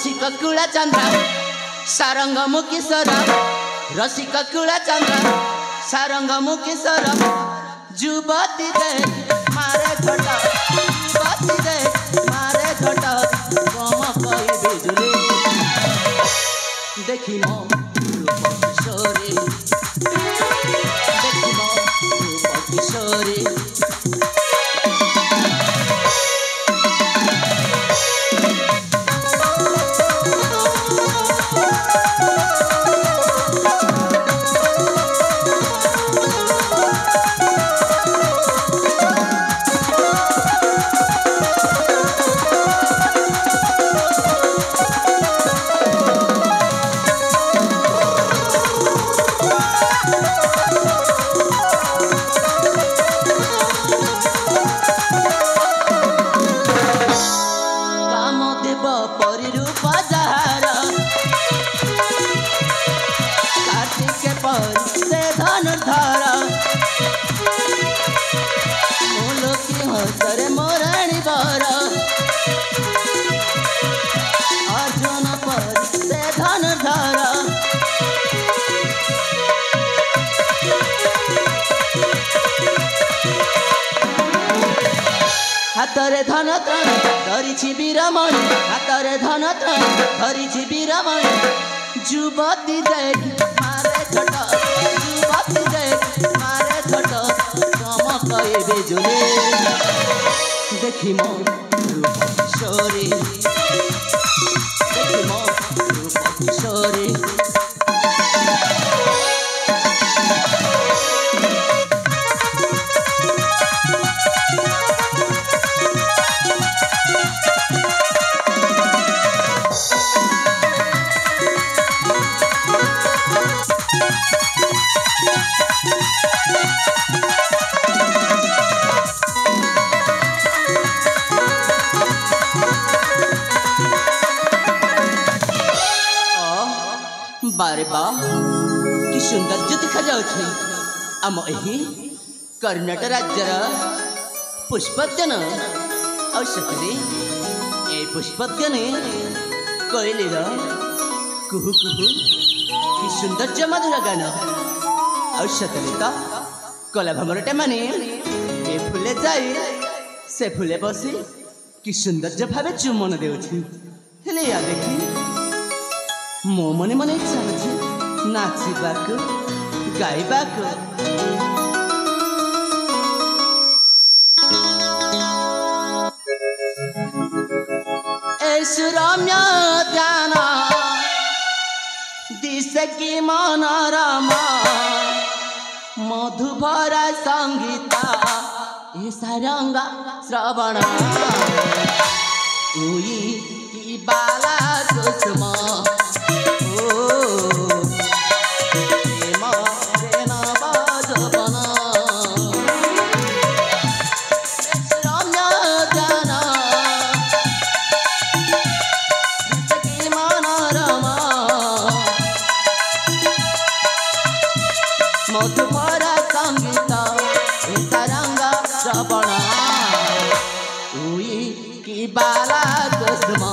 रसिक कुला चंद्र सारंग मुकेशर रसिक कुला चंद्र सारंग मुकेशर जुबती दे मारे घट जुबती दे मारे घट कम कई बिजुली देखी मो रूप किशोरी देखी मो रूप किशोरी हसरे मोराणी बर अर्जुन पर से धन धर हातरे धन त्राण धरी वीरमणि हातरे धन त्राण धरी वीरमणि जुबती देख मारे छट जुबती देख मारे छट कम कई बिजुली देखी मो रूप किशोरी देखी मो रूप किशोरी बारे बा कि सौंदर्य देखा जाउछि आम एही कर्नाटक राज्यर पुष्पोद्यान और सतरे ए पुष्पोद्यान कोयलीर कुहू कुहू कि सौंदर्य मधुर गान और सतरे तो कला भमरटे माने ए फुले जाई से फुले बसी कि सौंदर्य भावे चुमन देउछि हेले या देखी मो मने मने इच्छा होछि नाचिबाक गाइबाक ए सुरम्य ध्यान दिशे की मनोरमा मधुभरा संगीता ए सारंगा श्रवण उई की बाला कुसुम मधुभरा संगीत तरंगा श्रवण उई की बाला कुसुम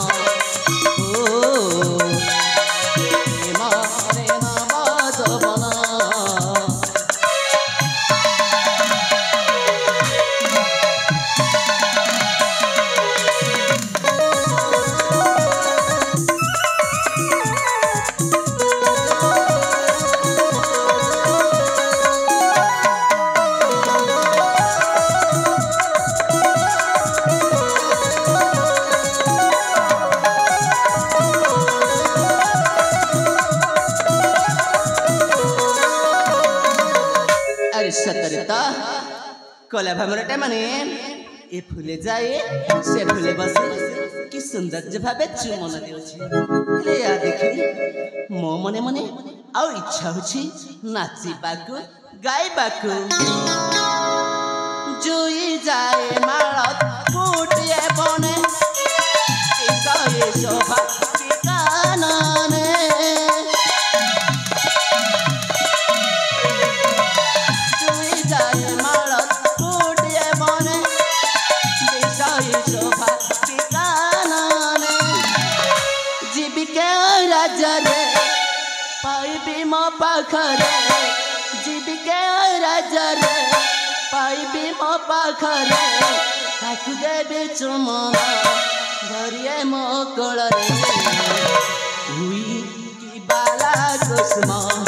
सतरता कला भमरटे माने ए फुले जाए से फुले बसे कि सौंदर्य भावे चुमन देउछि हेले या देखी मो मने मने आ इच्छा होछि नाचिबाकु गाइबाकु जुई जाए माळत फुटिए बने ए शोभा कानने पाखरे जीविके राजरे पाइबी मो पाखरे ताकू देवी चुमन धरिए मो कोलरे हुई की बाला कुसुम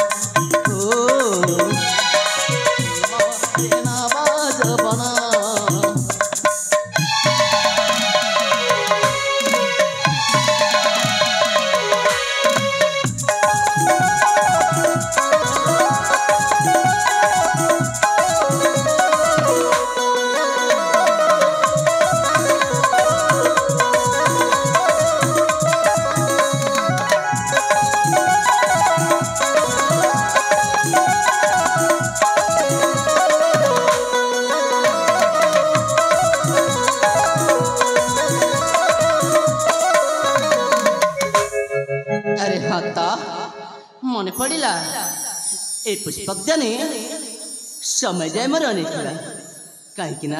मन पड़ा ए पुष्पक जाने समय जाए मोर अनेकला कहीं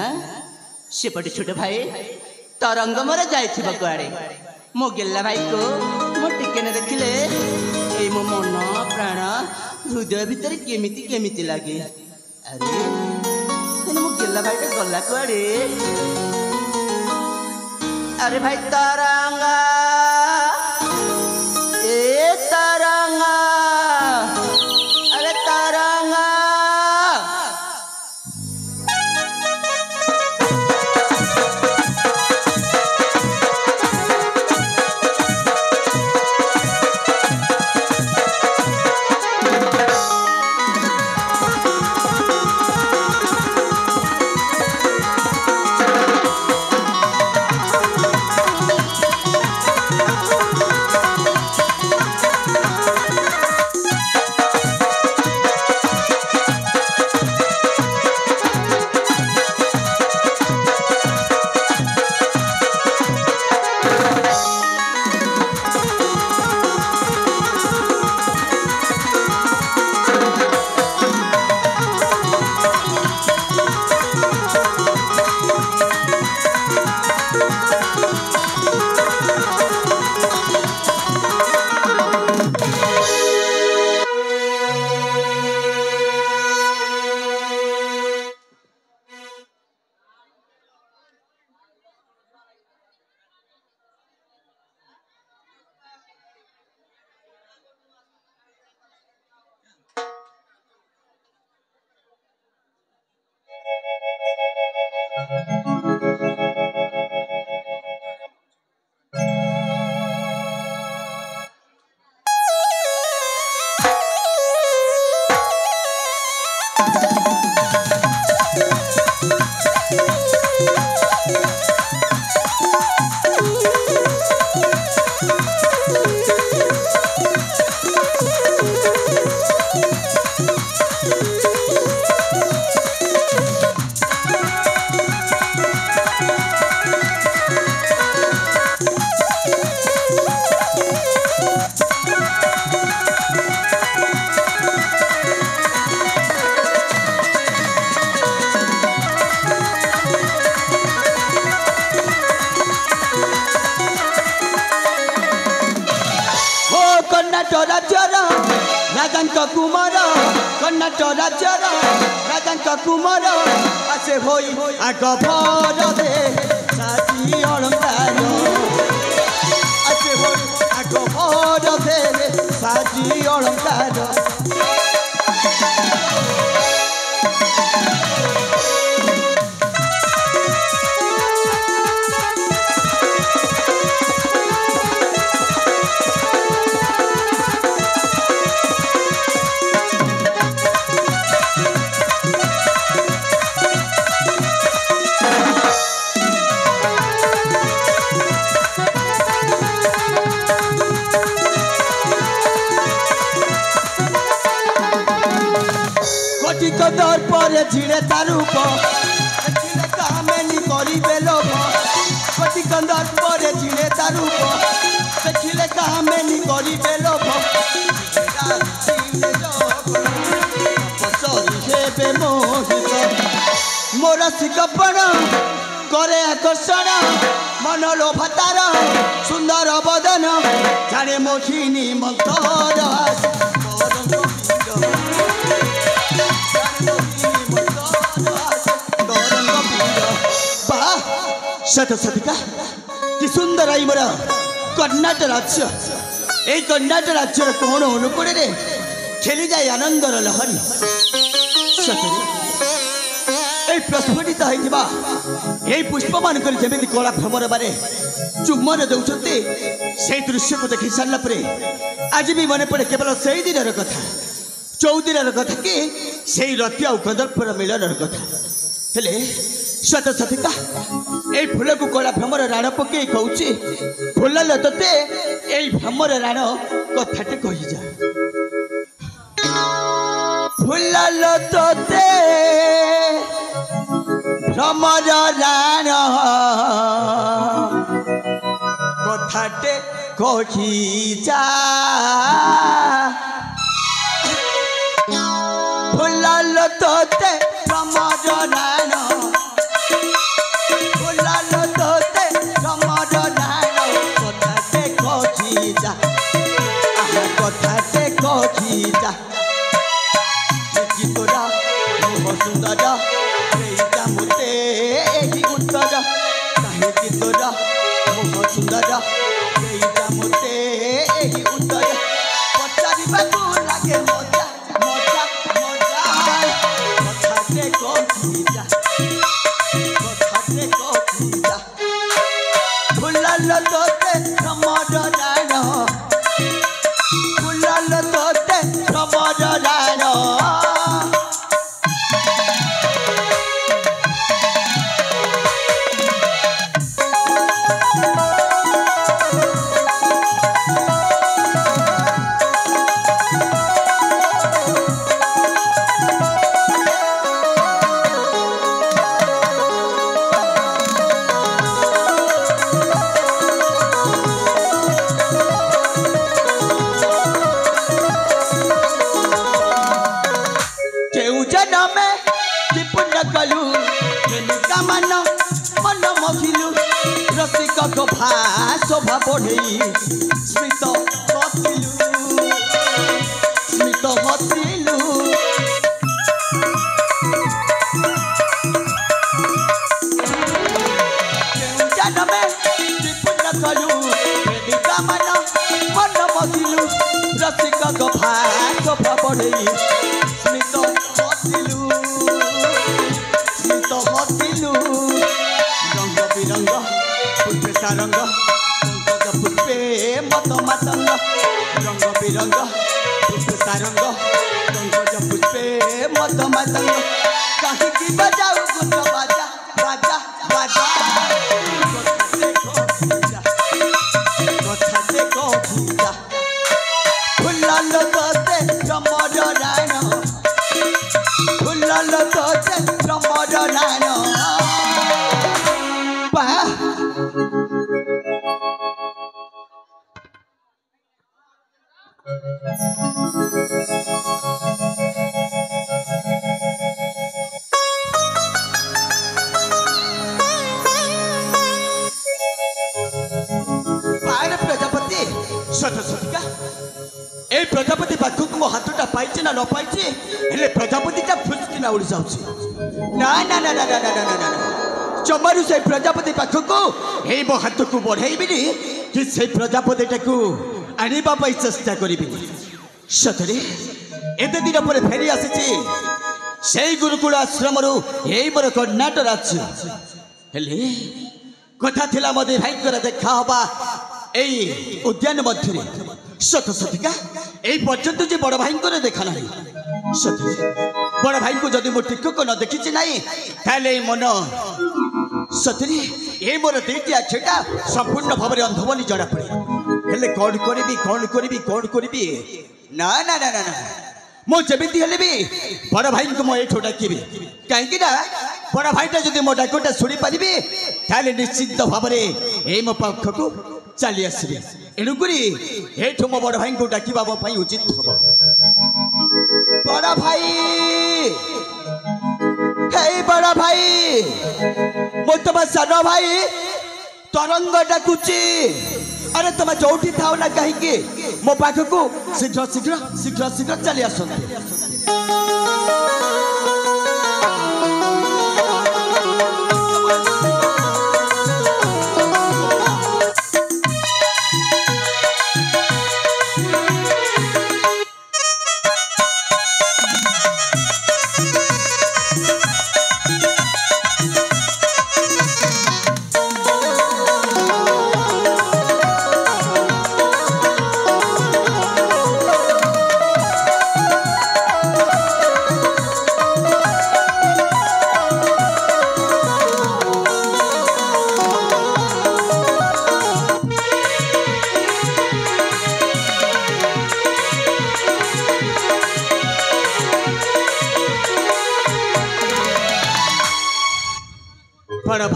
सेपटे छोटे भाई तरंग मोर जाइथिबा कुआड़े मो गेल्ला भाई को मो टिके न देखिले ए मो मन प्राण हृदय भीतर केमिति केमिति लागे अरे मो गेल्ला भाई गला कुआड़े अरे भाई तरंगा ए तरंगा अरे तरंगा कुमार कर्नाटक राज्यर राजा कुमार आसे होई आग भर दे साथी अलंकार आसे होई आग भर दे साथी अलंकार कदर पर झिड़े तारूप कामेनी करिबे लोभ कटी कदर पर झिड़े तारूप देखिले कामेनी करिबे लोभ हेबे मोहित मोर सिकपण करे आकर्षण मन लोभतार सुंदर बदन जाने मोहिनी मंतर शत शतिका कि सुंदर आई मोर कर्णाटक राज्य এই कर्णाटक राज्यर कोण अनुकूल खेली जाए आनंदर लहरी सतरे प्रस्फुटित होता पुष्प मानक जमी कला भ्रमर बारे चुम्बन दौरान से दृश्य को देखी सारापर आज भी मन पड़े केवल से दिन कथा चौदिन कथा कि से रति आ कंदर्पर मिलन कथा हेले शत शतिका ये फूल को कला भ्रमर राण पकई कौची फूल लते ये भ्रमर राण कथाटे कही जा फूल लते भ्रमर राण कथाटे कही जा फूल लते भ्रमर राण सुंदर मुते उत्तर कहीं तोरा मुह सुंदर मुते उत्तर पचार लगे मजा मजा मजा कथाटे कथा फूल लते भ्रमर राण फूल लते भ्रमर राण शोभा बढ़े स्मित हसिलु जनमे विपुण कलु प्रेमिका मन मन मसिलु रसिक गभा शोभा बढ़े स्मित हसिलु रंग बिरंग पुष्पे सारंग पुष्पे मत मातंग रंग बिरंग पुष्पे सारंग पुष्पे मत मातंग कहीं बजाऊ गुण बाजा बाजा बाजा कथाटे कथा फूल लते भ्रमर राण फूल लते भ्रमर राण प्रजापति शत शतिका ए प्रजापति पाखक मो हाथटा पाइछि ना न पाइछि हेले प्रजापतिटा फुसकिना उड़ी जाउछि ना ना ना ना ना ना ना ना चमारु से प्रजापति पाखक हे मो हाथ को बढ़ाइबिनी कि से प्रजापतिटा को आनिबा पाई चेष्टा करिबिनी सतरे एते दिन पर फेरी आसीछि सेई गुरुकुल आश्रम रु एई मोर कर्णाटक राज्य हेले कथा थिला मदे भाईकर देखा हबा एई उद्यान मध्य शत शतिका एई पर्यंत जे बड़ भाईकर देखा नाही सतरे बड़ भाई को जदि मो टिकक न देखिछि नाही ताले मन सतरे ए मोर देती आखिटा संपूर्ण भाव में अंध बोली जड़ा पड़े हेले कौन करी ना ना ना ना मो जमीती हेले भी बड़ भाई को मो एठो डाकिबी कहीं ना बड़ भाईटा जदि मो डाकोटा शुणी पारि ताले निश्चित भाव में ए मो पाख को चली आसबे एणुकरी एठो मो बड़ भाई को डाकिबा उचित हम बड़ भाई हे बड़ भाई मो तुम सान भाई तरंग डाकुची अरे तुम जोठी थाओ ना कहीं मो पाख को शीघ्र शीघ्र शीघ्र शीघ्र चली आस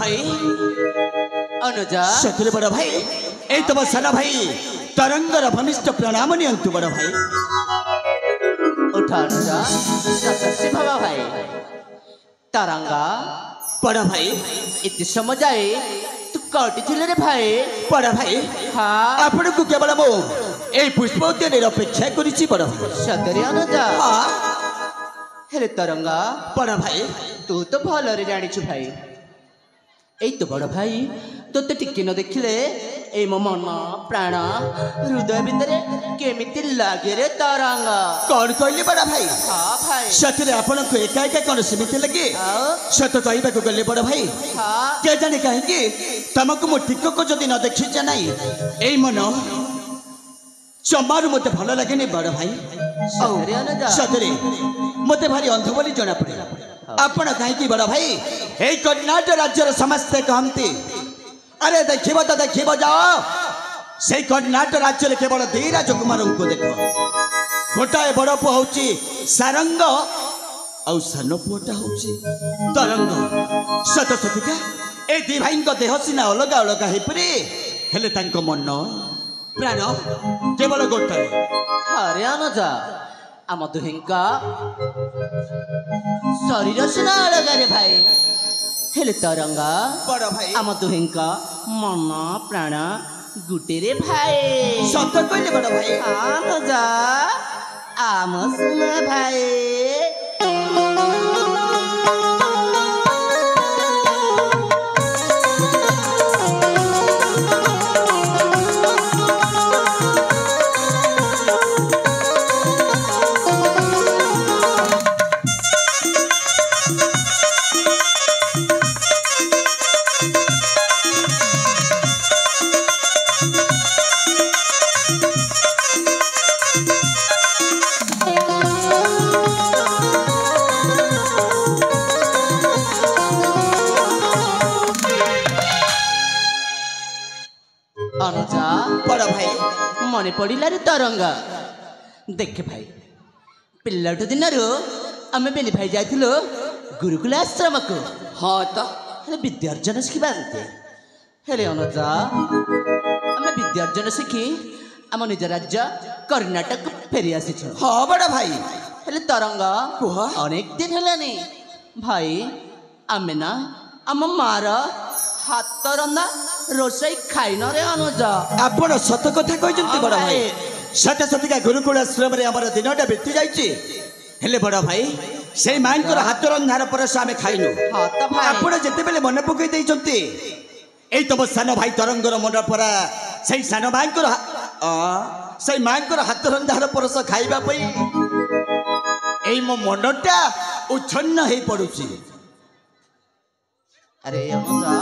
भाई अनुजा सतरे बड़ भाई ए तुम साना भाई तरंगर भनिष्ठ प्रणाम नियंतु बड़ भाई उठा अनुजा सतसी भवा भाई तरंगा बड़ भाई इति समय जाए तू कटी थिले रे भाई बड़ भाई हाँ आपण को केवल मो ए पुष्प उद्यान अपेक्षा करिछि बड़ भाई सतरे अनुजा हाँ हेले तरंगा बड़ भाई तू तो भल रे जानिछु भाई এই তো বড় ভাই তোতে টিকে ন দেখিলে এই মো মন প্রাণ হৃদয় ভিতরে কেমিতি লাগে রে তরঙ্গ कौन कहले बड़ भाई हाँ भाई सतरे आपण को एका एका कौन समिति लगे आओ सत कहबा को गले बड़ भाई हाँ के जाने कहीं तुमको मो टिक को जदि न देखी जानाई ए मन जमारू मते भल लगे बड़ भाई सतरे अनुजा सतरे मते भारी अंध बोली जना पड़े आपण कहीं बड़ भाई ए कर्नाटक राज्यर समस्ते कहते अरे देखिब तो देखिब जाओ से कर्नाटक राज्य केवल दी राजकुमार को देख गोटाए बड़ पुआ हूँ सारंग आउ सान पुआटा हूँ तरंग सत सतिका ए दी भाई देह सीना अलग अलग हो पारे हेले तांको मन प्राण केवल गोटाए अरे अनुजा आम दुहिंका शरीर सिना अलग रे भाई हेले तरंगा बड़ भाई आम दुहिंका मन प्राण गुटे रे भाई सत कहले बड़ भाई अनुजा आम सुना भाई अनुजा बड़ भाई मन पड़ा रे तरंगा देखे भाई पिलाटू दिन आम बेनी भाई जाइलु गुरुकुल आश्रम को हाँ तो विद्यार्जन शिखा हेले अनुजा आम विद्यार्जन शिखी आम निज राज्य कर्नाटक फेरी आसी हाँ बड़ भाई हेले तरंगा कुह अनेक दिन हेलानी भाई आमे ना आम मार हाथ रंधा रोषई खाई न रे अनुजा आपण सत कथा कहते बड़ भाई सत सतिका गुरुकुल आश्रम रे हमर दिनटा बीती जाइए हेले बड़ भाई से माइंकर हाथ रंधार परस आमे खाइनु हाँ तो भाई आपण जेते बेले मन पकई देइचंती एई तब सान भाई तरंगर मन परा से सान भाईकर से माइंकर हाथ रंधार परस खाइबा पई एई मो मनटा उच्छन्न हे पडुची अरे अनुजा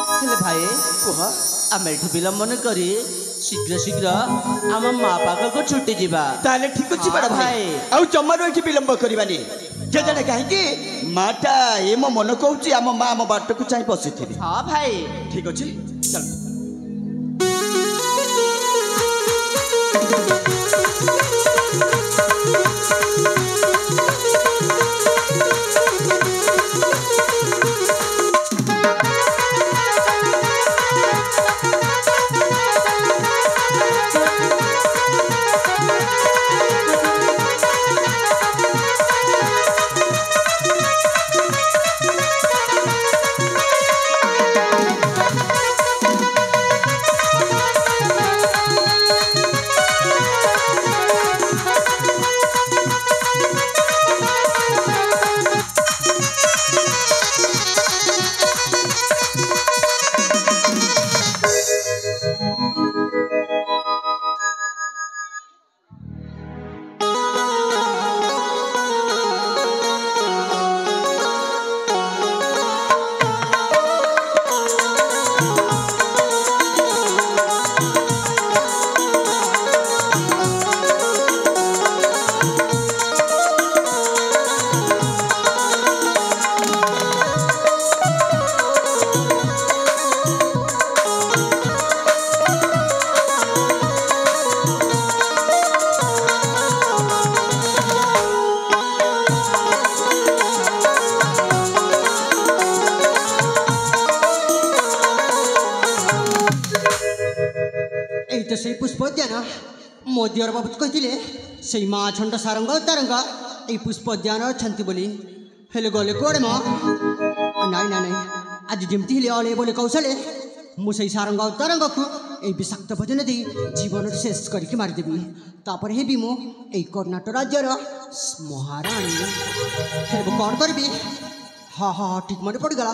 हेले भाई कुह आम एठू विलंबन करी शीघ्र शीघ्र आम माँ पाख को छुट्टी जीवा ताले ठीक अछि बड़ भाई आउ जम्मारो एठी विलंब करबानी के जाने काहे माटा ए मो मन कहउची आम माँ आम बाट को चाहि बसिथिबी हाँ भाई ठीक अछि चल तो से पुष्पोद्यान मो दियर बाबू कहते से माँ छंड सारंग तारंग ये पुष्पोद्यान अच्छा बोली हेले गले कौड़े माँ नाई ना नाई आज जमती हेले अले बोले कौशले मुझे सारंग तारंग को এই বিষাক্ত ভোজন দিয়ে জীবন শেষ করিকি মারিদেবি তারপরে হেবি মু এই কর্ণাটক রাজ্যর মহারাণী হেব কণ করবি হা হা ঠিক মনে পড়িগলা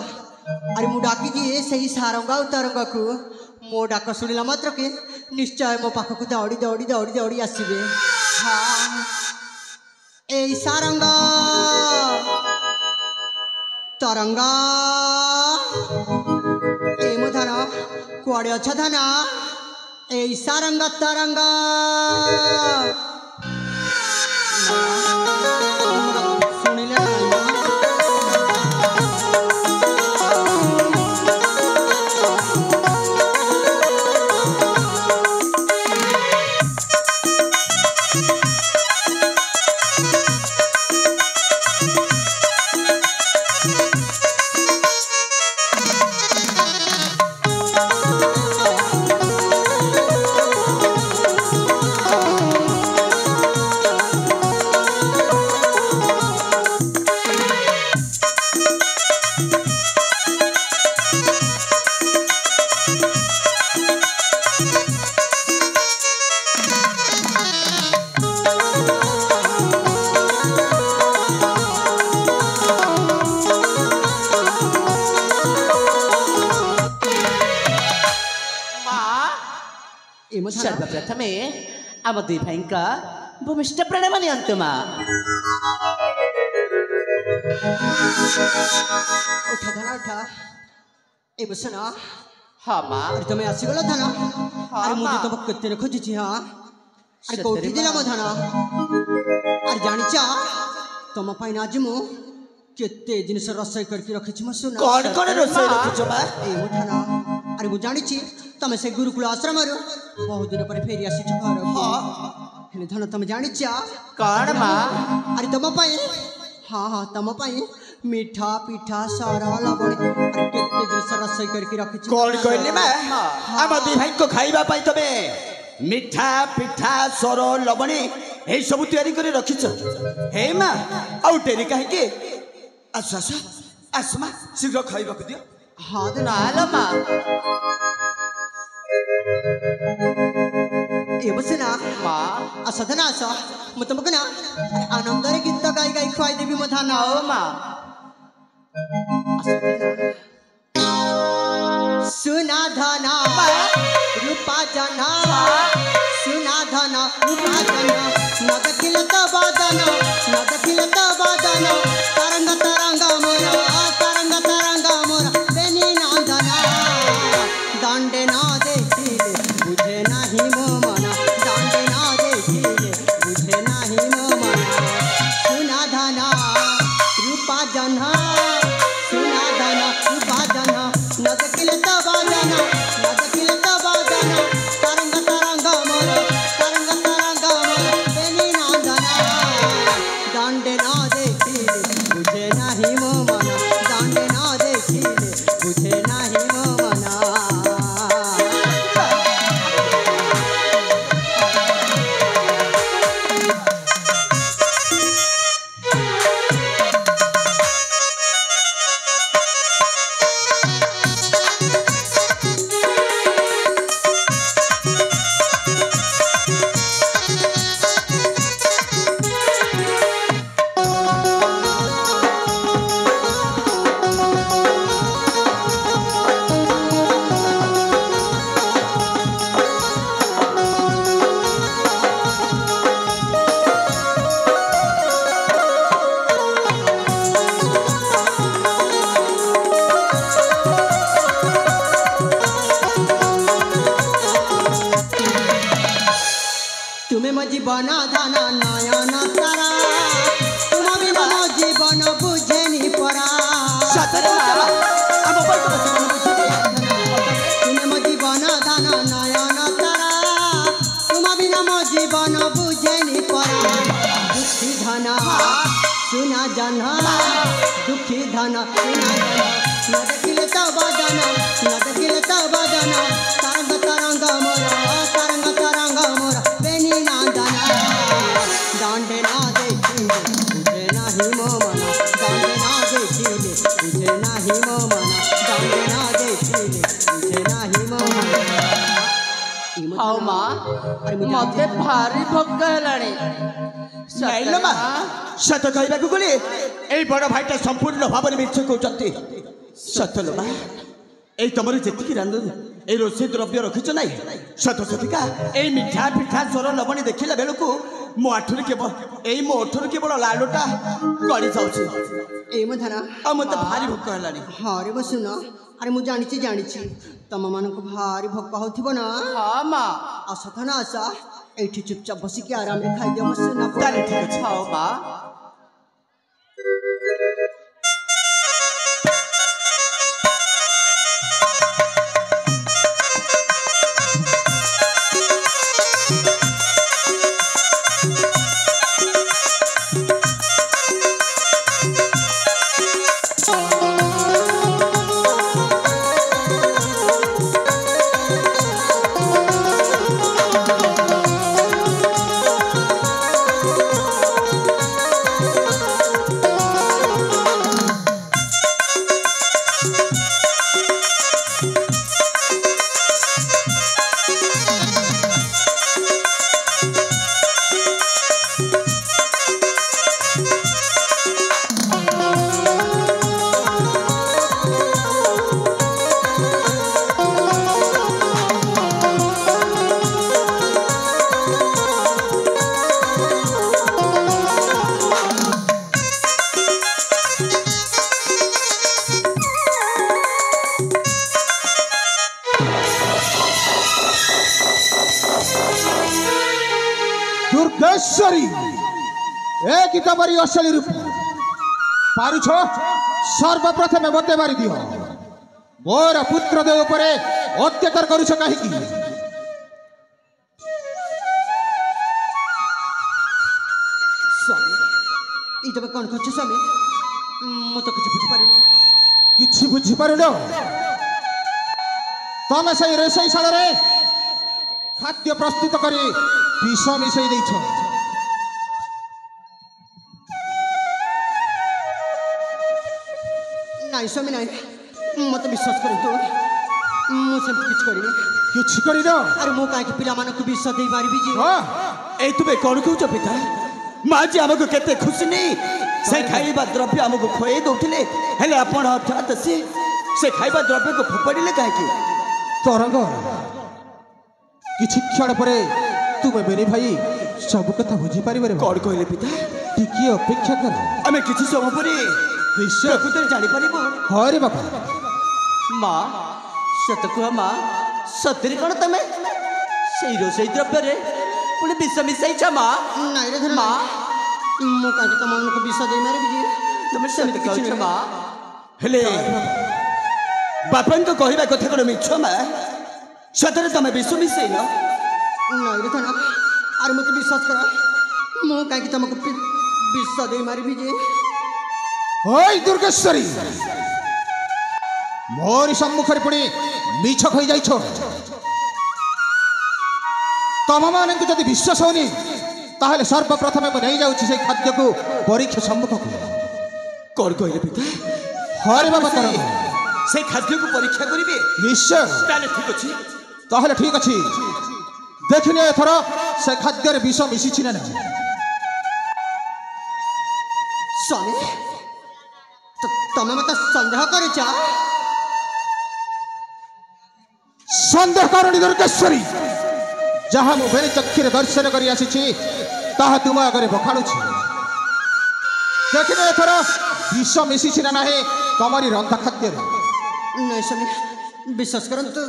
আরে মু ডাকি দিয়ে সেই সারঙ্গ আর তরঙ্গকু মো ডাক শুনিলা মাত্রকে নিশ্চয় মো পাখকু দৌড়ি দৌড়ি দৌড়ি দৌড়ি আসবে হ্যাঁ এই সারঙ্গ তরঙ্গ এই মো ধান কুয়াড়ে অছ ধান এই সারঙ্গ তরঙ্গ শুনিলে सर्वप्रथमे आम दुई भाइका भूमिष्ठ प्रणाम नियंतु माँ उठा धन उठा ए बसन हाँ माँ अरे तुम्हें आसीगल धन अरे मुझे तुम कत्ते खोजी हाँ अरे कौटी दिला मो धन अरे जानी चा तुम पाइन आज मु केते जिनिस रसोई करके रखिछि म सुना कौन रसोई रखिछ बा ए मो धन अरे मु जानी छि तमे से गुरुकुल आश्रम रो बहुत दिन पर फेरी आसी छ घर हां हेले धन तुम जानी चा कौन माँ अरे तुम पाई हाँ हाँ तुम पाई मीठा पीठा सारा लवण अरे केते जिनिस रसोई करके रखिछि कौन कहले बा हम दुई भाई को खाइबा पाई तबे मिठा पिठा सर लवणी ए सब तैयारी करे रखिछ हे मां आउ टेरी काहे के आस आस आस मां शीघ्र खाइबा को दियो हाँ नालो माँ ये बसे ना माँ असं ना असं मग तुमक ना आनंदाने गीत गाई गाई खुआई देवी मधा ना आओ माँ सुना धना रूपा जना सुना धना रूपा जना न दखिल तो बादना न दखिल तो बादना तरंग तरंग मोरा बेनी नांदना दांडे ना देखिले बुझे नहीं मो मना दांडे ना देखिले बुझे नहीं मो मना सुना धना रूपा जना सुना धना रूपा जना न दखिल तो बादना न दखिल तो बादना तरंग तरंग मोरा बेनी नांदना दांडे ना देखिले बुझे नहीं मो मना दांडे ना देखिले बुझे नहीं मो मना तुम्हें मो जीवन धाना नयन तारा तुम बिना मो जीवन बुझे नी परा तुम्हें मो जीवन धाना नयन तारा तुम बिना मो जीवन बुझे नी परा दुखी धना सुना जना दुखी धना सुना जना न देखिले तो बजना न देखिले तो बजना तरंग तरंग मोरा तरंग हाउ माँ मते भारी भोक हेलाणी नाइलो मा सत कहबाकू गले एई बड़ भाईटा संपूर्ण भाव में मिछ कहउचंती सतलो मा एई तमरे जेतिकी रांद एई रोसे द्रव्य रखिछ नाई सत सतिका एई मिठा पिठा सोर लवणी देखिला बेलकू मो आठुर केवल लाडोटा गड़ी जाउछि ए मधना आ मते भारी भोक हेलानी हाँ रे बसुन अरे मु जानी तम मानक भारी भोक होथिबो ना हाँ माँ आसा ना आसा एठी चुपचाप बसिकी आराम रे खाई दियो मसुना ताले ठीक अछि हाउ माँ दुर्गेश्वरी एक तमरी असली रूप पारुछ सर्वप्रथमे मते मारी दियो मोर पुत्र देव उपरे अत्याचार करुछ काहिकी स्वामी ई तबे कोन कहछ स्वामी मु तो कुछ बुझी पारुनी किछि बुझी पारुनो तमे सही रेसैशाल रे खाद्य प्रस्तुत करी विष मिसई देइछ नाई स्वामी नाई मत विश्वास करंतु मु सब कुछ करिनी किछि करिनो अरे मु काहे के पिला मानक विश्व देई मारबी जी हां एई तुबे कोन कहउछ पिता माँ जी हमको केते खुशी नहीं से खाइबा द्रव्य हमको खोए दउथिले हेले आपण अर्थात से खाइबा द्रव्य को फोपाड़िले काहे तरंग किछि क्षण परे तुमे मेरे भाई सब कथा बुझी पारिबे रे कौन कहले पिता टिकी अपेक्षा कर आमे किछि समय परे निश्चय प्रकृति जानि पारिबो हां रे बाबा माँ सत कह माँ सतरी कौन तमे से रोसई द्रव्य रे पुणे विष मिसाई छ माँ नाई रे धर माँ मु काहे के तम मानक विश्व देई मारबी जी तुम सत कहछ माँ हेले बापन को कहबा कथा कोन मिछ मा सतरे तमे विश्व मिसई न नाई रे धर अरे मत विश्वास कर मु काहे के तमको विश्व देई मारबी जी ओय दुर्गेश्वरी मोर सम्मुखरे पुणी मिछ खई जाइछो तम मानक जदि विश्वास होनी ताहले सर्वप्रथमे मैं नहीं जाउछि से खाद्य को परीक्षा सम्मुख को कौन कहले पिता हरे बाबा तरंग से खाद्य को परीक्षा करिवे निश्चय ताले ठीक अछि ताहले ठीक अछि देखिने एथर से खाद्य रे विष मिसिछि ना नहीं स्वामी तमे मत संदेह करिछ संदेह करणी दुर्गेश्वरी जहाँ मु बेरे चक्षुरे दर्शन करी आसीछि ताहा तुम आगरे बखाणुछि देखिने एथर विष मिसिछि ना नाही तमरी रंधा खाद्य रे नहीं स्वामी विश्वास करंतु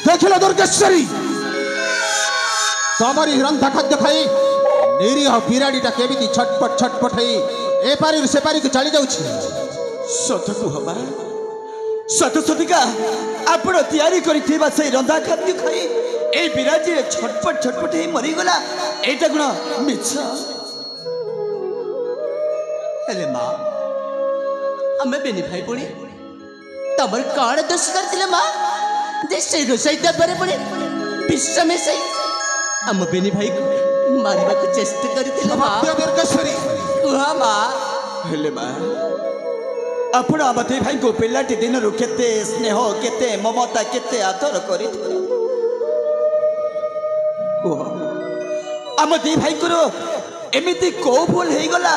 देखिल दुर्गेश्वरी तमरी रंधा खाद्य खाई निरीह बिराड़ीटा केमिति छटपट हई ए पारी से पारी को चली जाउछि सत कुहबा सत सतिका आपण तैयारी करिथिबा से रंधा खाद्य खाई ए बिराजी छटपट हे मरी गला एटा गुण मिछ हेले माँ हमें बेनी भाई पुणी तमर कौन दोष करथिले माँ जे से रोसई डब्बारे पड़े विष मिसई आम बेनी भाई को मारवा को चेष्टा करथिला मां ସତ୍ୟ ଦୀର୍ଘେଶ୍ୱରୀ कुहा मां ହେଲେ ମା ଆପଣ ଆମ ଦି ଭାଇଙ୍କୁ ପିଲାଟି ଦିନରୁ କେତେ ସ୍ନେହ କେତେ ମମତା କେତେ ଆଦର କରିଥିଲେ କୁହ ଆମ ଦି ଭାଇଙ୍କର ଏମିତି କୋଉ ଭୁଲ ହେଇଗଲା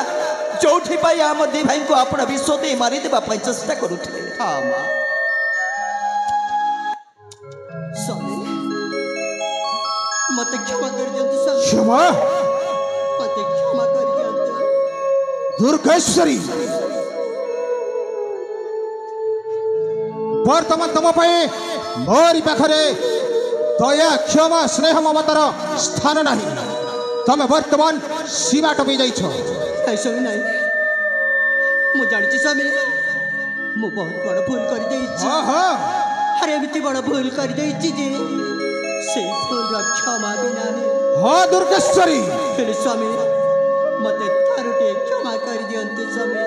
ଯୋଉଠି ପାଇଁ ଆମ ଦି ଭାଇଙ୍କୁ ଆପଣ ବିଷ ଦେଇ ମାରିଦେବା ପାଇଁ ଚେଷ୍ଟା କରୁଥିଲେ हाँ मां स्वामी मत क्षमा कर दियंतु स्वामी କ୍ଷମା मत क्षमा कर दियंतु ଦୁର୍ଗେଶ୍ୱରୀ ବର୍ତ୍ତମାନ ତମ ପାଇଁ ମୋରି ପାଖରେ ଦୟା କ୍ଷମା ସ୍ନେହ ମମତାର ସ୍ଥାନ ନାହିଁ ତମେ ବର୍ତ୍ତମାନ ସୀମା ଟପି ଯାଇଛ ऐसा भी नहीं मु जानी स्वामी मु बहुत बड़ भूल कर देइछि ହଁ ହଁ अरे एमती बड़ भूल कर देइछि जे से भूल क्षमा भी नहीं ହଁ ଦୁର୍ଗେଶ୍ୱରୀ फिर स्वामी मते थारुटे क्षमा कर दियंतु स्वामी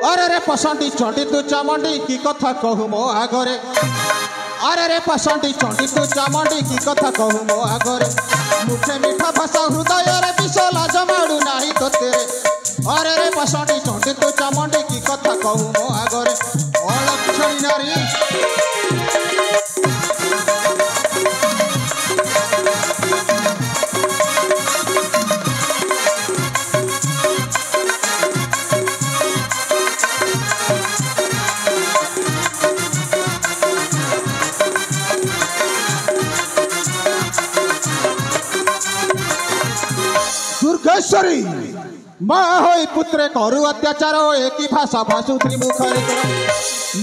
अरे रे पसंदी चंडी तू चामंडी की कथा कहू मो आगरे अरे रे पसंदी चंडी तू चामंडी की कथा कहू मो आगरे मुठे मीठा भाषा हृदय रे विष लाज माडू नाही तो तेरे अरे रे पसंदी चंडी तू चामंडी की कथा कहू मो आगरे अलक्षणी नारी दुर्गेश्वरी माँ होई पुत्रे करू अत्याचार एक भाषा भाषुत्री मुखरे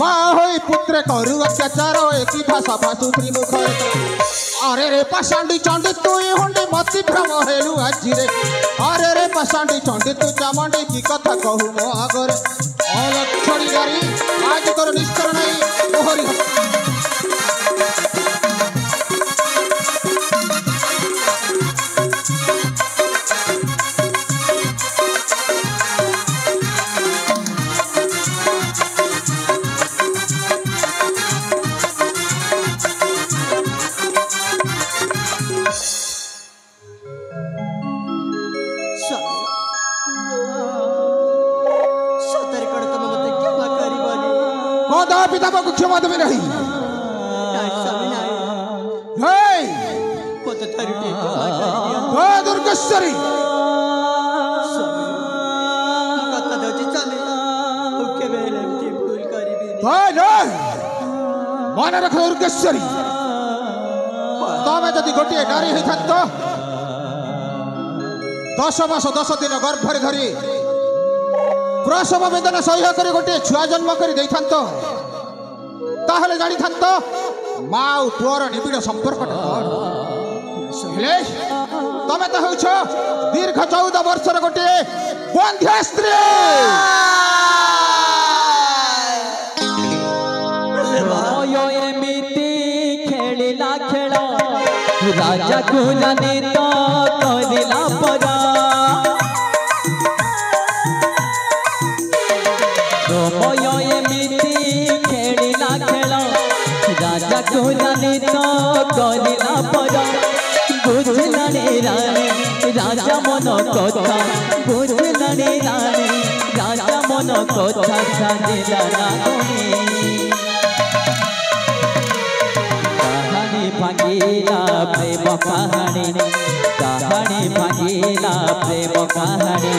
माँ होई पुत्रे करू अत्याचार एक भाषा भाषुत्री मुखरे अरे रे पाषांडी चंडी तू हुंडी मति भ्रम हेलु आज रे अरे रे पाषांडी चंडी तू चामंडी की कथा कहू मो आगरे अलक्षणी नारी आज तोर निस्तर नहीं मोहरी माता पिता को क्षमा देवे नहीं हे मते थारुटे क्षमा कर दियंतु हे दुर्गेश्वरी कथा दउछि स्वामी ओके बेले एमती भूल करिबी हे नहीं मन रख दुर्गेश्वरी तमे जदि गोटे नारी होई थांत 10 मास 10 दिन गर्भरे धरी प्रसव वेदना सह्य कर गोटे छुआ जन्म कर दे ताहले जानी थांत माँ और पुअर निबिड़ संपर्क तमे तो होछ दीर्घ 14 वर्षर गोटे बंध्या स्त्री एमिति खेलिला खेल राजा को जाने तो करिला परा राजा को जाने तो करिला परा बुझलाने रानी राजा मन कथा बुझलाने रानी राजा मन कथा साजिला रानी कहानी भांगिला प्रेम कहानी कहानी भांगिला प्रेम कहानी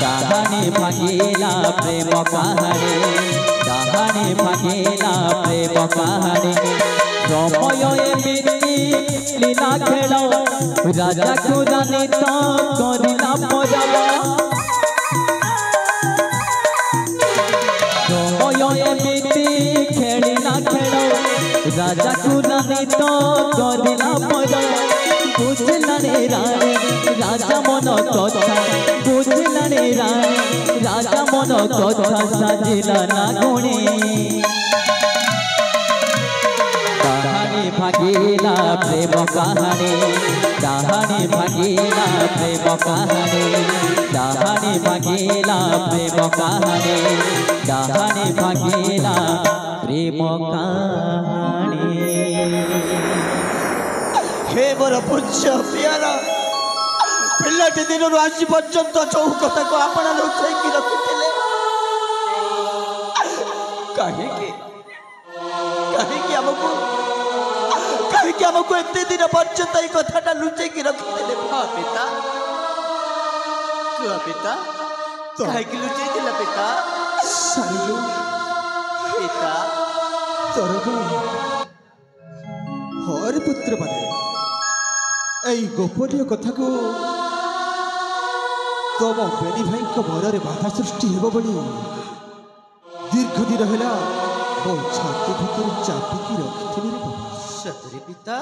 कहानी भांगिला प्रेम कहानी कहानी भांगिला प्रेम कहानी समय एमिति लीला खेल राजा को जाने तो करिला परा समय एमिति खेलिला खेल राजा को जाने तो करिला परा बुझलाने रानी राजा मन कथा बुझलाने रानी राजा मन कथा साजिला ना गुणी कहानी भांगिला प्रेम कहानी कहानी भांगिला प्रेम कहानी कहानी भांगिला प्रेम कहानी कहानी भांगिला प्रेम कहानी हे मोर पूज्य पियारा पिलाटी दिन आज पर्यंत जो कथा को आपण लुचाई रखिले कहीं हमको एते दिन पर्यंत ये कथाटा लुचाई रखिले पिता कुआ पिता कहीं लुचाई पिता पिता हर पुत्र माने এই গোপনীয় কথা কো तम बेनी भाई को मन में बाधा सृष्टि हेब बोली दीर्घ दिन है मो छाती भितर चापिकी रखी सतरे पिता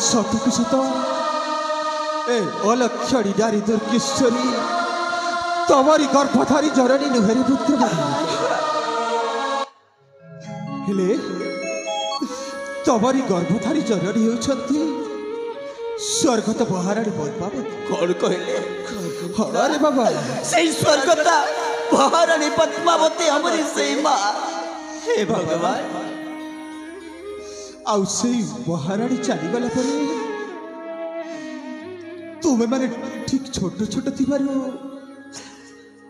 सतकु सत ए अलक्षणी नारी दुर्गेश्वरी तमरी गर्भधारी जननी नुहरी पुत्र हेले तमरी गर्भधारी जननी होती स्वर्गत महाराणी पद्मावती कौन कहले अरे बाबा से स्वर्गता महाराणी पद्मावती हमारी से माँ हे भगवान आउ से महाराणी चलीगला तुम्हें माने ठीक छोट छोट थी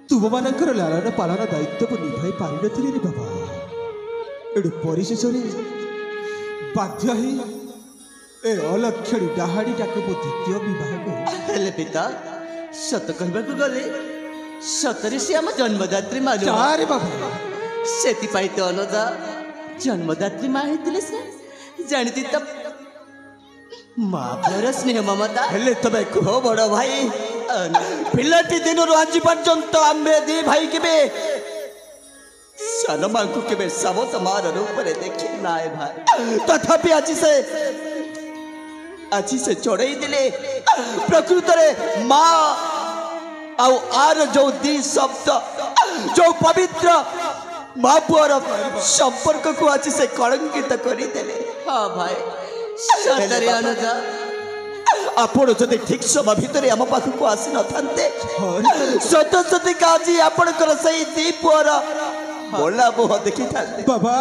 तुम मानकर लालन पालन दायित्व को निभाई पारि नी रे बाबा एडु परिशेष बाध्य ही ए अलक्षणी डाहाड़ी टाके मो द्वितीय विवाह हेले पिता सत कहबाकू गले सतरे से आम जन्मदात्री मालूम अरे बाबा सेति तो अनुजा जन्मदात्री माँ होते से जानती तब माँ पर स्नेह ममता हेले तबे कह बड़ भाई पिलाटी दिन आज पर्यंत आम्बे दी भाई के सान माँ को के सामत मार रूप देखी ना भाई तथापि आज से चढ़ई दिले प्रकृत रे माँ आउ आर जो दी शब्द जो पवित्र माँ पुअर संपर्क को आज से कलंकित करदेले हाँ भाई सतरे अनुजा आपण जदि ठीक समय भितर आम पाख को आसी न था सत सती आज आपणकर से दी पुअर बोला मुह देखी था बाबा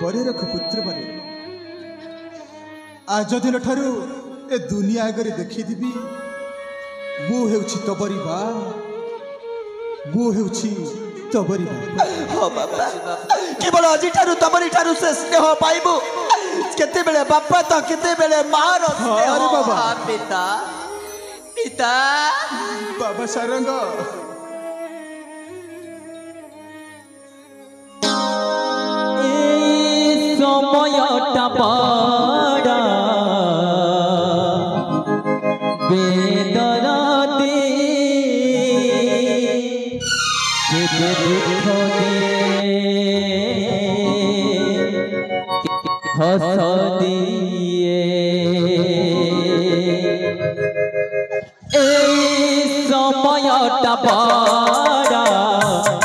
बड़े रख पुत्र बने आज दिन ठारू ए दुनिया आगे देखीदेवी मु हेउछि तबरी बा मु हेउछि तबरी बा हाँ बाबा केवल आज ठारू तबरी ठारू से स्नेह पाइबु केते बेले बापा तो केते बेले मां रो अरे बाबा पिता पिता बाबा सारंग সময়টা বড় বেদনাতে কেটে দুঃখ দিয়ে হস দিয়ে এই সময়টা বড়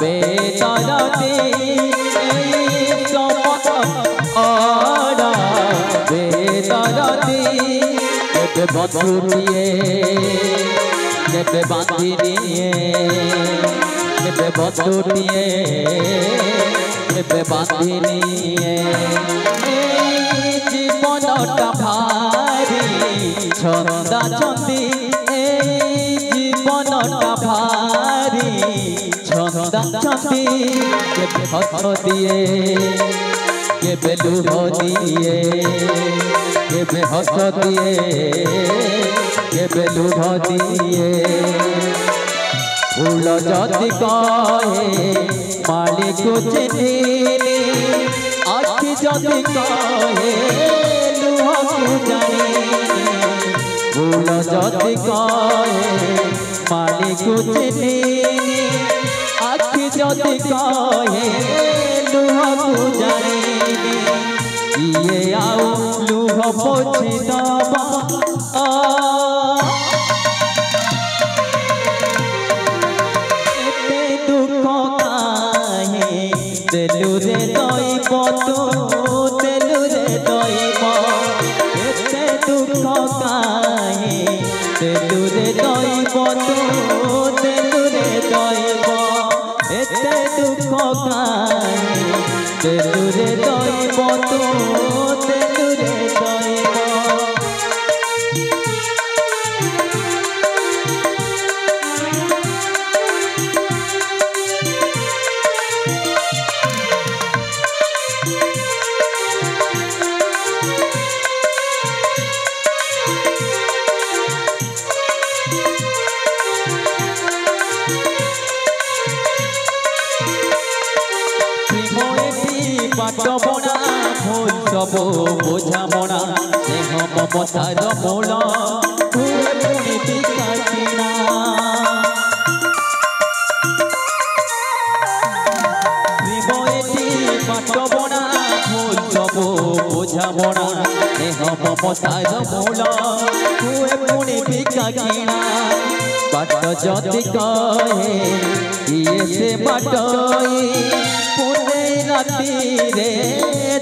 বেদনাতে बंधुए बांधिए बंधुए बांधिए जीवनटा भारी छंदा छंदी जीवनटा भारी छंदा छंदी हस दिए के लुह दिए के हस दिए के लुह दिए फूल जदि कहे मालिक चिन्हिनी आखि जदि कहे लुह को जानी फूल जदि कहे मालिक चिन्हिनी आखि जदि कहे लुह को जानी ये आओ लुह पोछि दबा एते दुख काहे देलु रे दैब तो देलु रे दैब एते दुख काहे देलु रे दैब तो देलु रे दैब एते दुख काहे देलु रे दैब तो देलु रे दैब বনা ভুল সবু বোঝামଣା স্নেহ মমতার মূল হুয়ে পুনি বিকা কিনা হৃদয়টি বাট বনা ভুল সবু বোঝামଣା স্নেহ মমতার মূল হুয়ে পুনি বিকা কিনা বাট যদি কহে ইয়ে সে বাটই পুনে রাতিরে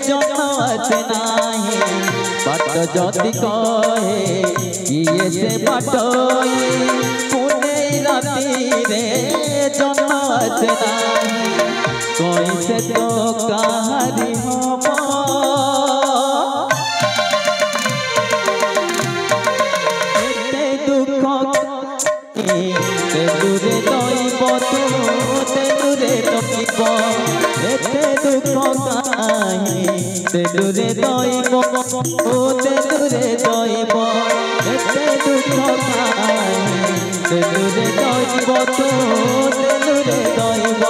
জন্য আছে নাহি বাট যদি কহে ইয়ে সে বাটই পুনে রাতিরে জন্য আছে নাহি কইছে তো কাহারি হব এতে দুঃখ তেলুরে দইব তু তেলুরে দইব এতে দুঃখ কাহি তেলুরে দইব ও তেলুরে দইব এতে দুঃখ কাহি তেলুরে দইব তু তেলুরে দইব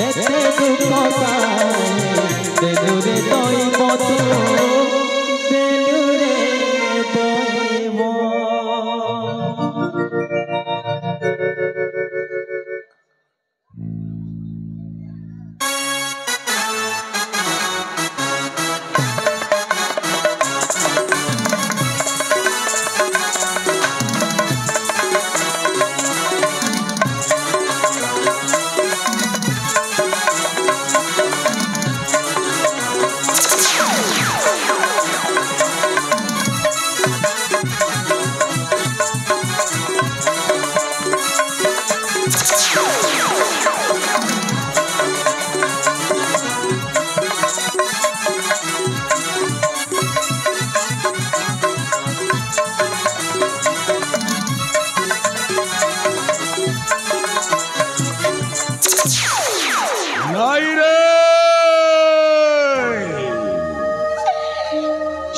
এতে দুঃখ কাহি তেলুরে দইব তু তেলুরে দইব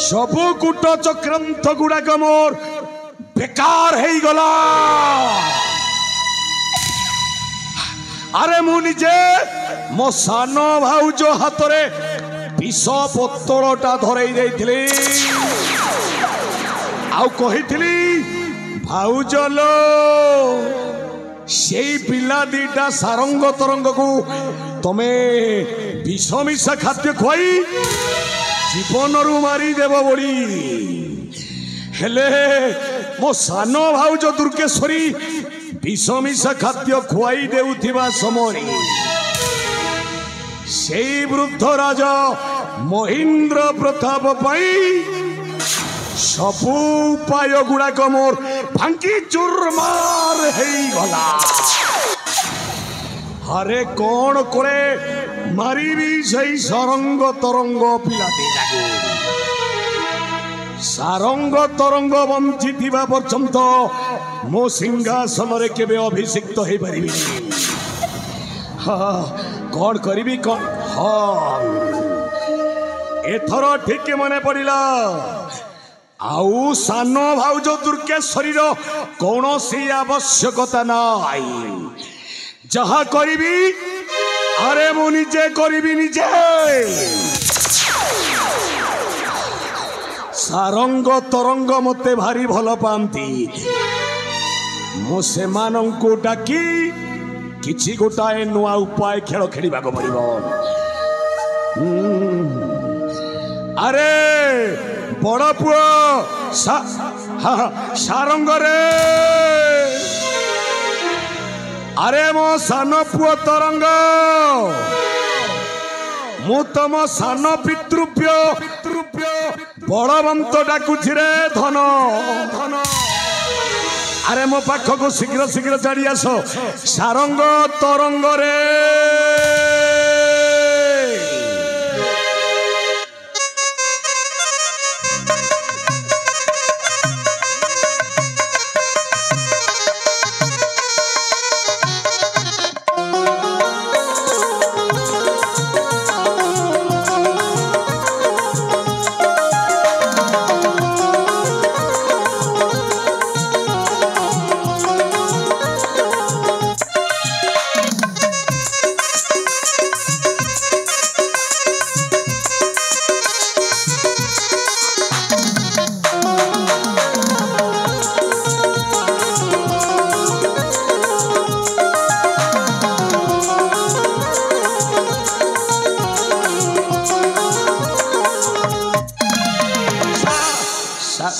सबु कूट चक्रांत गुड़ाक मोर बेकार हो गला अरे मु निजे मो सान भाउज हाथ रे विष बोतलटा धरई देइथिली आउ कहिथिली भाउज लो सेई पिला दीटा सारंग तरंग को तमे विष मिशा खाद्य खुआई जीवन रु मारी देव बोली हेले मो सान भाउज दुर्गेश्वरी विष मिशा खाद्य खुआई देउथिबा समय से वृद्ध राजा महेंद्र प्रताप पाई सबु उपाय गुड़ाक मोर भांगी चुरमार हो गला अरे कौन करे मारिबी सही सारंग तरंग पिलाती जागो सारंग तरंग बंची थिबा पर्यंत मो सिंहासन रे केबे अभिषिक्त हो पारिबी हाँ कौन करी कौन हाँ एथर ठीक मने पड़िला आउ सान भाउज दुर्गेश्वरी कौन सी आवश्यकता नाई जहा करी अरे मु निजे करी निजे सारंग तरंग मते भारी भल पाती मु से डाकी किछि गोटाए नुआ उपाय खेल खेलिबा को पड़िबो अरे बड़ पुओ सारंग रे अरे मो सान पुओ तरंग मु तम सान पितृप्य बड़वंत डाकुछि रे धन धन अरे मो पाख को शीघ्र शीघ्र चढ़ी आस सारंग तरंग रे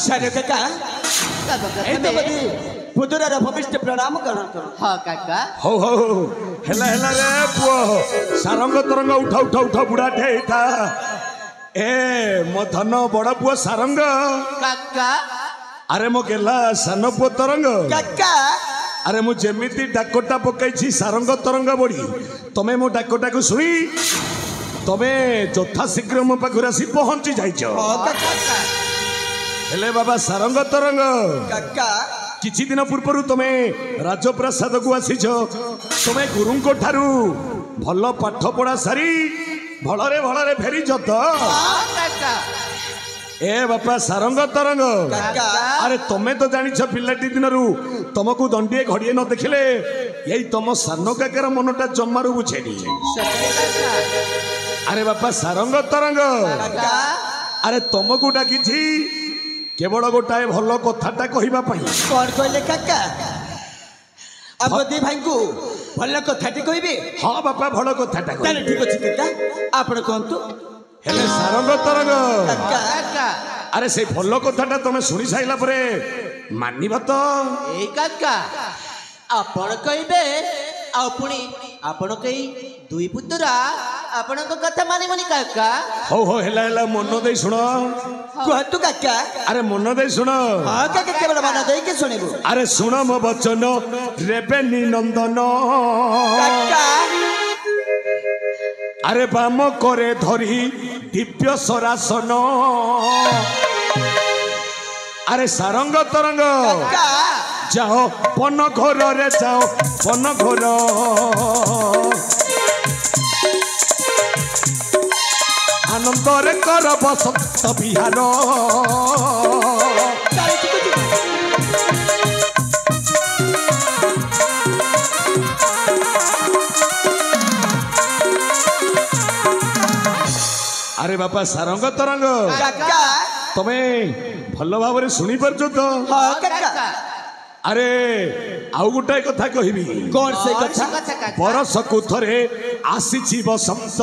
ସାର କାକା କାକା ଏଇ ତ ବୋଧେ ପୁତୁରାର ଭବିଷ୍ୟ ପ୍ରଣାମ କର ହଁ କାକା ହଉ ହଉ ହେଲା ହେଲା ରେ ପୁଅ ସାରଙ୍ଗ ତରଙ୍ଗ ଉଠା ଉଠା ଉଠା ବୁଢ଼ାଟେ ହେଇଥା ଏ ମୋ ଧନ ବଡ଼ ପୁଅ ସାରଙ୍ଗ କାକା ଆରେ ମୋ ଗେଲା ସାନ ପୁଅ ତରଙ୍ଗ କାକା ଆରେ ମୁଁ ଯେମିତି ଡାକଟା ପକାଇଛି ସାରଙ୍ଗ ତରଙ୍ଗ ବଢି ତମେ ମୋ ଡାକଟାକୁ ଶୁଣି ତମେ ଯଥାଶୀଘ୍ର ମୋ ପାଖରେ ଆସି ପହଞ୍ଚି ଯାଇଛ କାକା ହେଲେ ବାବା ସାରଙ୍ଗ ତରଙ୍ଗ କାକା କିଛି ଦିନ ପୂର୍ବରୁ ତମେ ରାଜପ୍ରାସାଦକୁ ଆସିଛ ତମେ ଗୁରୁଙ୍କ ଠାରୁ ଭଲ ପାଠ ପଢା ସାରି ଭଳରେ ଭଳରେ ଫେରିଛ ତ କାକା ଏ ବାପା ସାରଙ୍ଗ ତରଙ୍ଗ କାକା ଆରେ ତମେ ତ ଜାଣିଛ ପିଲାଟି ଦିନରୁ ତମକୁ ଦଣ୍ଡିଏ ଘଡ଼ିଏ ନ ଦେଖିଲେ ଏଇ ତମ ସାନ କାକାର ମନଟା ଜମାରୁ ବୁଝେନି ଆରେ ବାପା ସାରଙ୍ଗ ତରଙ୍ଗ କାକା ଆରେ ତମକୁ ଡାକିଛି କେବଳ ଗୋଟାଏ ଭଲ କଥାଟା କହିବା ପାଇଁ କଣ କହିଲେ କାକା ଆମ ଦି ଭାଇଙ୍କୁ ଭଲ କଥାଟି କହିବେ ହଁ ବାପା ଭଲ କଥାଟା ତାହେଲେ କହିବି ଠିକ ଅଛି କାକା ଆପଣ କୁହନ୍ତୁ ହେଲେ ସାରଙ୍ଗ ତରଙ୍ଗ କାକା କାକା ଆରେ ସେଇ ଭଲ କଥାଟା ତମେ ଶୁଣି ସାରିଲା ପରେ ମାନିବ ତ ଏଇ କାକା ଆପଣ କହିବେ ଆଉ ପୁଣି ଆପଣଙ୍କ ଏଇ ଦୁଇ ପୁତୁରା ଆପଣଙ୍କ କଥା ମାନିବନି କାକା ହଉ ହଉ ହେଲା ହେଲା ମନ ଦେଇ ଶୁଣ କୁହନ୍ତୁ କାକା ଆରେ ମନ ଦେଇ ଶୁଣ ହଁ କାକା କେବଳ ମନ ଦେଇକି ଶୁଣିବୁ ଆରେ ଶୁଣ ମୋ ବଚନ ରେବେନି ନନ୍ଦନ କାକା ଆରେ ବାମ କରେ ଧରି ଦିବ୍ୟ ସରାସନ ଆରେ ସାରଙ୍ଗ ତରଙ୍ଗ କାକା ଯାଅ ବନ ଘରରେ ଯାଅ ବନ ଘର ଆନନ୍ଦରେ କର ବସନ୍ତ ବିହାର ତାହେଲେ ଠିକ ଅଛି ଆରେ ବାପା ସାରଙ୍ଗ ତରଙ୍ଗ କାକା ତମେ ଭଲ ଭାବରେ ଶୁଣି ପାରୁଛ ତ ହଁ କାକା ଆରେ ଆଉ ଗୋଟାଏ କଥା କହିବି କଣ ସେ କଣ କଥା ସେ କଥା କାକା ବରଷକୁ ଥରେ ଆସିଛି ବସନ୍ତ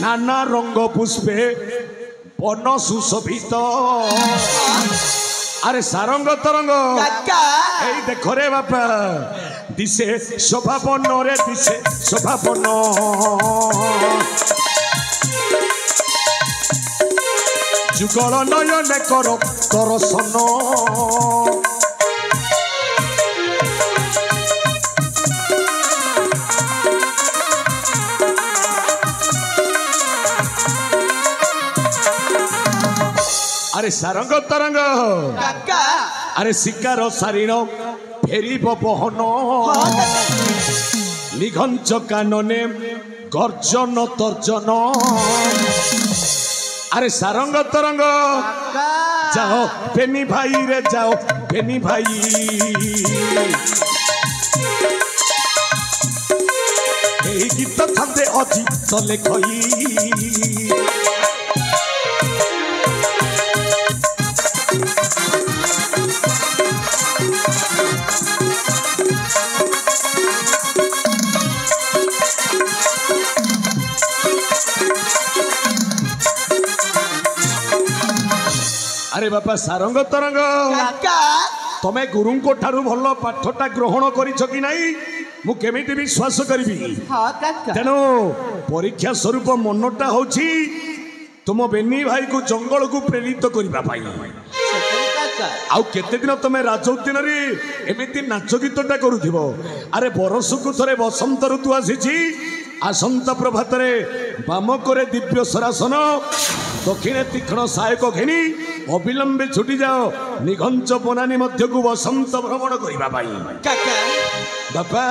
ନାନା ରଙ୍ଗ ପୁଷ୍ପେ ବନ ସୁଶୋଭିତ ଆରେ ସାରଙ୍ଗ ତରଙ୍ଗ କାକା এই দেখো রে বাপা দিশে শোভাবন রে দিশে শোভাবন যুগল নয়নে কর দর্শন আরে সারঙ্গ তরঙ্গ কাকা আরে শিকার সারিণ ফেরিব বহন নিঘঞ্চ কাননে গর্জন তর্জন আরে সারঙ্গ তরঙ্গ যাও বেনি ভাই রে যাও বেনি ভাই এই গীত থাকতে অজি তলে খই আরে বাপা সারঙ্গ তরঙ্গ কাকা তুমি গুরুঙ্ক ঠারু ভাল পাঠটা গ্রহণ করিছ কি নাই মু কেমিতি বিশ্বাস করিবি ହଁ କାକା তেণু পরীক্ষা স্বরূপ মনটা হচ্ছে তুম বেনি ভাই কু জঙ্গল কু প্রেরিত করিবা পাই ସତରେ କାକା ଆଉ କେତେ ଦିନ ତମେ ରାଜଉଦ୍ଦିନରେ ଏମିତି ନାଚ ଗୀତଟା କରୁଥିବ ଆରେ ବର୍ଷକୁ ଥରେ ବସନ୍ତ ଋତୁ ଆସିଛି ଆସନ୍ତା ପ୍ରଭାତରେ ବାମକରେ ଦିବ୍ୟ ସରାସନ ଦକ୍ଷିଣେ ତୀକ୍ଷ୍ଣ ସାୟକ ଘେନି ଅବିଳମ୍ବେ ଛୁଟି ଯାଅ ନିଘଞ୍ଚ ବନାନୀ ମଧ୍ୟକୁ ବସନ୍ତ ଭ୍ରମଣ କରିବା ପାଇଁ କାକା ବାପା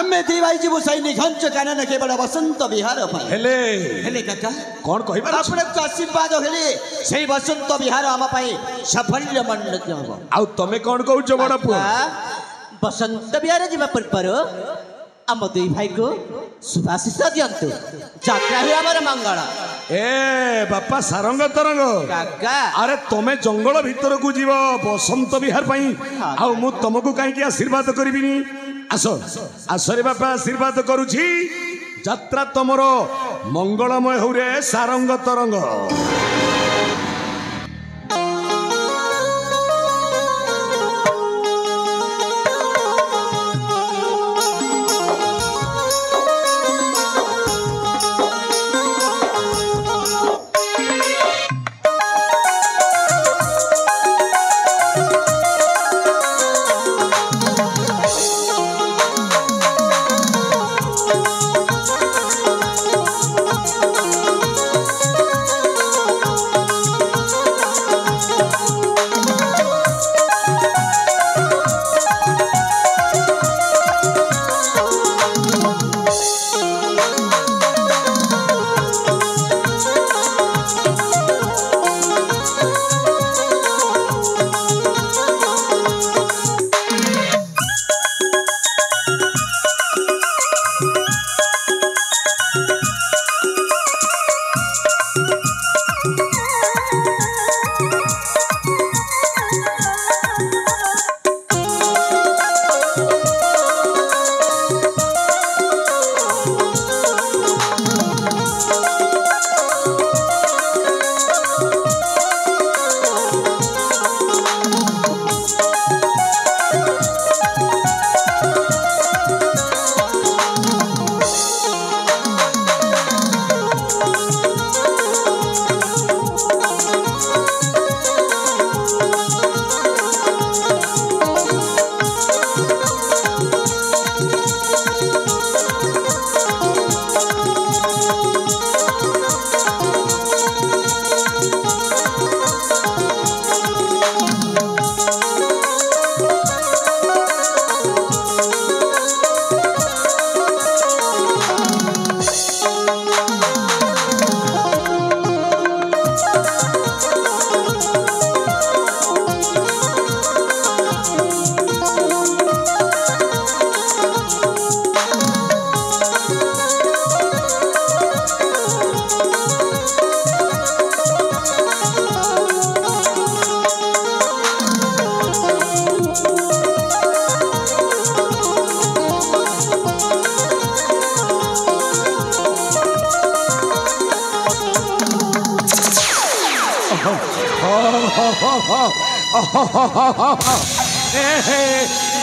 ଆମେ ଦି ଭାଇ ଯିବୁ ସେଇ ନିଘଞ୍ଚ କାନନ କେବଳ ବସନ୍ତ ବିହାର ପାଇଁ ହେଲେ ହେଲେ କାକା କଣ କହିବାର ଅଛି? ଆପଣଙ୍କୁ ଆଶୀର୍ବାଦ ହେଲେ ସେଇ ବସନ୍ତ ବିହାର ଆମ ପାଇଁ ସାଫଲ୍ୟ ମଣ୍ଡିତ ହବ ଆଉ ତମେ କଣ କହୁଛ ବଡ ପୁଅ କାକା, ବସନ୍ତ ବିହାର ଯିବା ପୂର୍ବରୁ ଆମ ଦୁଇ ଭାଇକୁ ଶୁଭାଶିଷ ଦିଅନ୍ତୁ ଯାତ୍ରା ହୁଏ ଆମର ମଙ୍ଗଳ ଏ ବାପା ସାରଙ୍ଗ ତରଙ୍ଗ କାକା ଆରେ ତମେ ଜଙ୍ଗଲ ଭିତରକୁ ଯିବ ବସନ୍ତ ବିହାର ପାଇଁ ଆଉ ମୁଁ ତମକୁ କାହିଁକି ଆଶୀର୍ବାଦ କରିବିନି ଆସ ଆସରେ ବାପା ଆଶୀର୍ବାଦ କରୁଛି ଯାତ୍ରା ତମର ମଙ୍ଗଳମୟ ହଉ ରେ ସାରଙ୍ଗ ତରଙ୍ଗ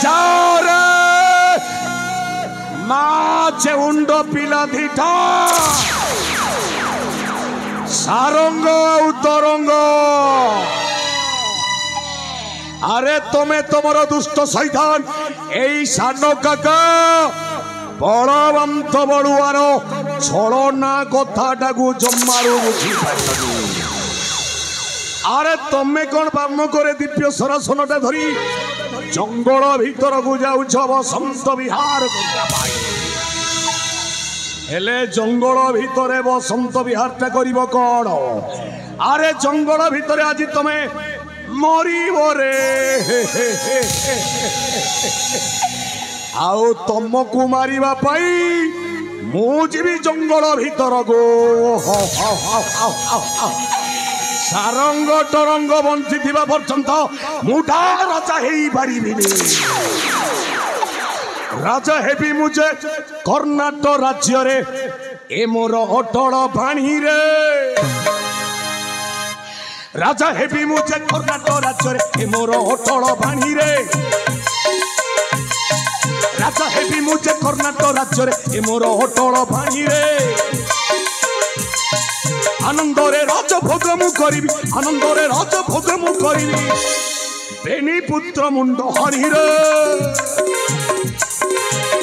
যাও রে মাছে উন্ড পিলা দিটা সারঙ্গ উত্তরঙ্গ আরে তুমি তোমার দুষ্ট শৈতান এই সান কাকা বলবন্ত বড়ুয়ার ছলনা কথাটাକୁ জম্মারু বুঝি পাইনি আরে তুমি কোন বাম করে দিব্য সরাসনটা ধরি জঙ্গল ভিতরକୁ যাউছ বসন্ত বিহার করিয়া পাই হেলে জঙ্গল ভিতরে বসন্ত বিহারটা করিব কোন আরে জঙ্গল ভিতরে আজি তুমি মরিব রে আউ তমকু মারিবা পাই মু যিবি জঙ্গল ভিতরକୁ সারঙ্গ টরঙ্গ বঞ্চিথিবা পর্যন্ত মুটা রাজা হেই পারিবিনি রাজা হেবি মুজে কর্ণাটক রাজ্যরে এ মোর অটল বাণী রে রাজা হেবি মুজে কর্ণাটক রাজ্যরে এ মোর অটল বাণী রে রাজা হেবি মুজে কর্ণাটক রাজ্যরে এ মোর অটল বাণী রে আনন্দরে রাজভোগ মু করিবি আনন্দরে রাজভোগ মু করিবি বেনি পুত্র মুন্ড হরি রে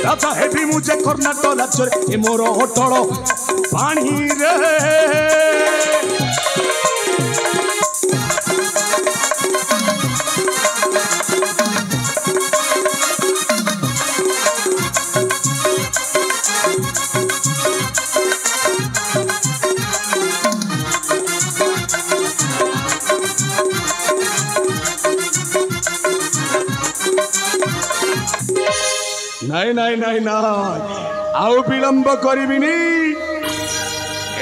রাজা হেবি মুজে কর্ণাটক রাজ্যরে এ মোর অটল বাণী রে নাই নাই নাই নাই আউ বিলম্ব করিবিনি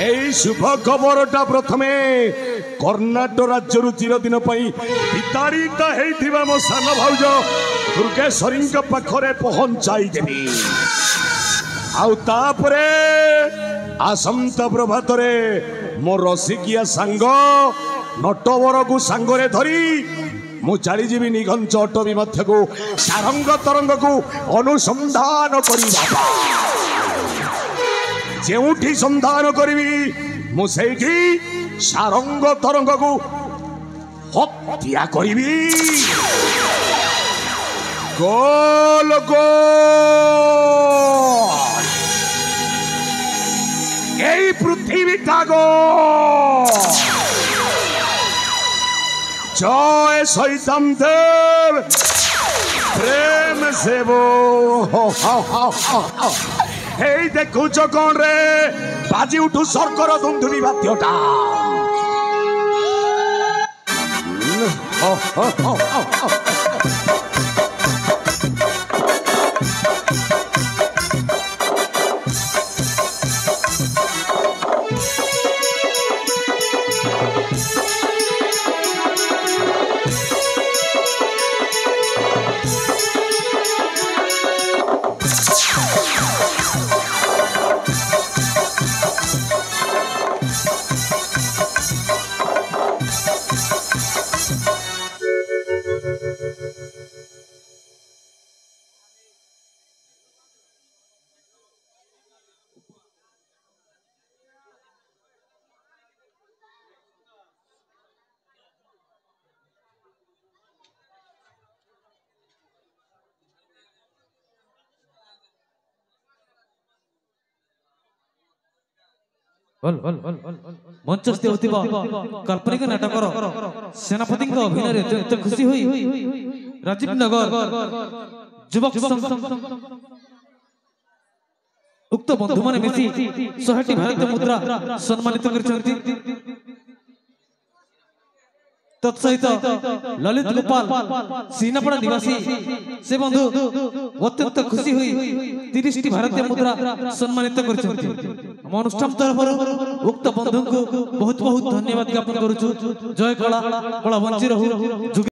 এই শুভ খবরটা প্রথমে কর্ণাটক রাজ্যরু চিরদিন পাই বিতাড়িত হেইথিবা মো সান ভাউজ দুর্গেশ্বরীଙ୍କ পাখরে পহঞ্চাই দেবি আউ তাপরে আসন্ত প্রভাতরে মো রসিকিয়া সাঙ্গ নটবরକୁ ସାଙ୍ଗରେ ଧରି ମୁଁ ଚାଲିଯିବି ନିଘଞ୍ଚ ଅଟବୀ ମଧ୍ୟକୁ ସାରଙ୍ଗ ତରଙ୍ଗକୁ ଅନୁସନ୍ଧାନ କରିବା ଯେଉଁଠି ସନ୍ଧାନ କରିବି ମୁଁ ସେଇଠି ସାରଙ୍ଗ ତରଙ୍ଗକୁ ହତ୍ୟା କରିବି ଗୋଲ ଗୋଲ এই পৃথিবীটা গো জয় শৈতান দেব প্রেম সেব এই দেখুছ কোন রে বাজি উঠু সরকর ধুমধুমি বাদ্যটা मंचस्थ होतिबा काल्पनिक नाटकर सेनापति अभिनय अत्यंत खुशी हुई राजीव नगर युवक उक्त बंधु माने मिसी 100टी भारतीय मुद्रा सम्मानित करछंती तत्सहित ललित गोपाल सीनापड़ा निवासी से बंधु अत्यंत खुशी हुई 30टी भारतीय मुद्रा सम्मानित करछंती हम अनुष्ठान तरफ उक्त बंधु को बहुत बहुत धन्यवाद ज्ञापन करूछु जय कला कला वंची रहू।